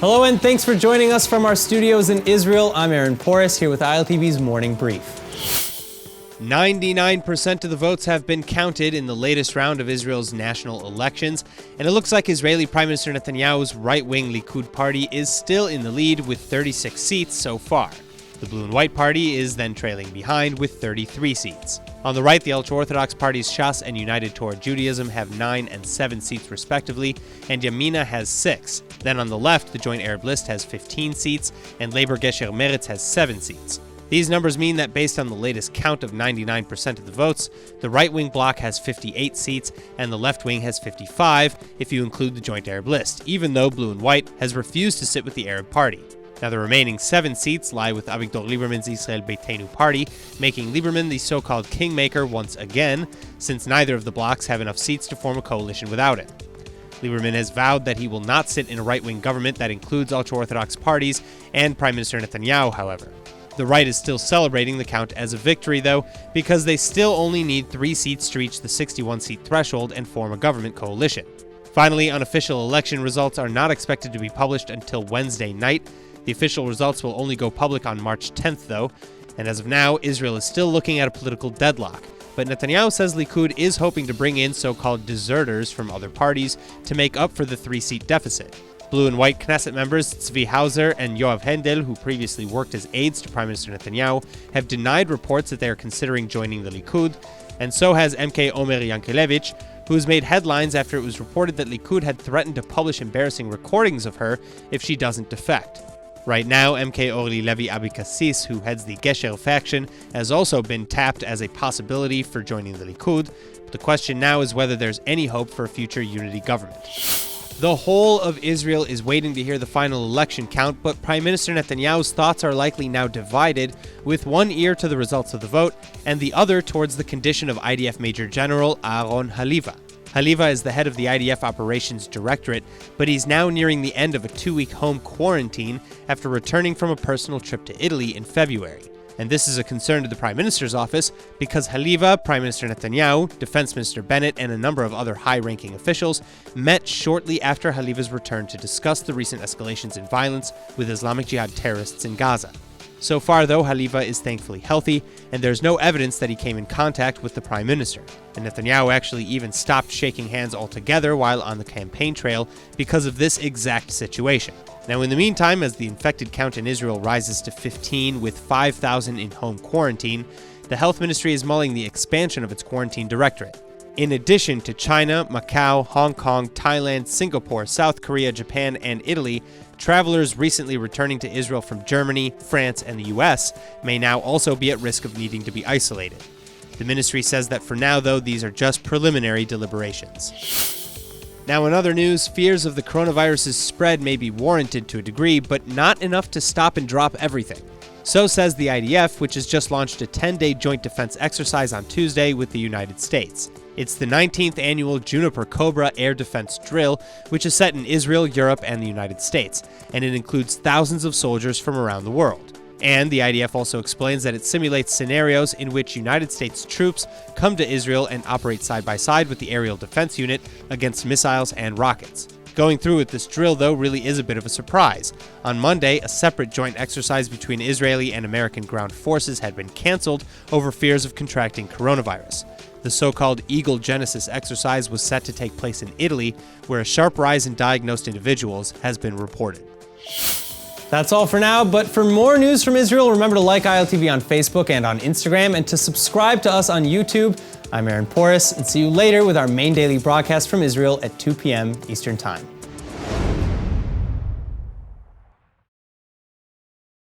Hello and thanks for joining us from our studios in Israel. I'm Aaron Porras here with ILTV's Morning Brief. 99% of the votes have been counted in the latest round of Israel's national elections, and it looks like Israeli Prime Minister Netanyahu's right-wing Likud party is still in the lead with 36 seats so far. The Blue and White Party is then trailing behind with 33 seats. On the right, the ultra-Orthodox parties Shas and United Torah Judaism have 9 and 7 seats respectively, and Yamina has 6. Then on the left, the Joint Arab List has 15 seats, and Labor Gesher Meretz has 7 seats. These numbers mean that based on the latest count of 99% of the votes, the right-wing bloc has 58 seats, and the left wing has 55 if you include the Joint Arab List, even though Blue and White has refused to sit with the Arab Party. Now, the remaining 7 seats lie with Avigdor Lieberman's Israel Beitenu party, making Lieberman the so-called kingmaker once again, since neither of the blocs have enough seats to form a coalition without him. Lieberman has vowed that he will not sit in a right-wing government that includes ultra-Orthodox parties and Prime Minister Netanyahu, however. The right is still celebrating the count as a victory, though, because they still only need 3 seats to reach the 61-seat threshold and form a government coalition. Finally, unofficial election results are not expected to be published until Wednesday night. The official results will only go public on March 10th, though, and as of now, Israel is still looking at a political deadlock. But Netanyahu says Likud is hoping to bring in so-called deserters from other parties to make up for the 3-seat deficit. Blue and White Knesset members Tzvi Hauser and Yoav Hendel, who previously worked as aides to Prime Minister Netanyahu, have denied reports that they are considering joining the Likud, and so has MK Omer Yankelevich, who has made headlines after it was reported that Likud had threatened to publish embarrassing recordings of her if she doesn't defect. Right now, MK Orly Levi Abikassis, who heads the Gesher faction, has also been tapped as a possibility for joining the Likud. But the question now is whether there's any hope for a future unity government. The whole of Israel is waiting to hear the final election count, but Prime Minister Netanyahu's thoughts are likely now divided, with one ear to the results of the vote and the other towards the condition of IDF Major General Aaron Haliva. Haliva is the head of the IDF Operations Directorate, but he's now nearing the end of a 2-week home quarantine after returning from a personal trip to Italy in February. And this is a concern to the Prime Minister's office because Haliva, Prime Minister Netanyahu, Defense Minister Bennett, and a number of other high-ranking officials met shortly after Haliva's return to discuss the recent escalations in violence with Islamic Jihad terrorists in Gaza. So far, though, Haliva is thankfully healthy, and there's no evidence that he came in contact with the Prime Minister. And Netanyahu actually even stopped shaking hands altogether while on the campaign trail because of this exact situation. Now, in the meantime, as the infected count in Israel rises to 15 with 5,000 in home quarantine, the Health Ministry is mulling the expansion of its quarantine directorate. In addition to China, Macau, Hong Kong, Thailand, Singapore, South Korea, Japan, and Italy, travelers recently returning to Israel from Germany, France, and the US may now also be at risk of needing to be isolated. The ministry says that for now, though, these are just preliminary deliberations. Now, in other news, fears of the coronavirus's spread may be warranted to a degree, but not enough to stop and drop everything. So says the IDF, which has just launched a 10-day joint defense exercise on Tuesday with the United States. It's the 19th annual Juniper Cobra air defense drill, which is set in Israel, Europe, and the United States, and it includes thousands of soldiers from around the world. And the IDF also explains that it simulates scenarios in which United States troops come to Israel and operate side by side with the aerial defense unit against missiles and rockets. Going through with this drill, though, really is a bit of a surprise. On Monday, a separate joint exercise between Israeli and American ground forces had been canceled over fears of contracting coronavirus. The so-called Eagle Genesis exercise was set to take place in Italy, where a sharp rise in diagnosed individuals has been reported. That's all for now, but for more news from Israel, remember to like ILTV on Facebook and on Instagram, and to subscribe to us on YouTube. I'm Aaron Porras, and see you later with our main daily broadcast from Israel at 2 p.m. Eastern Time.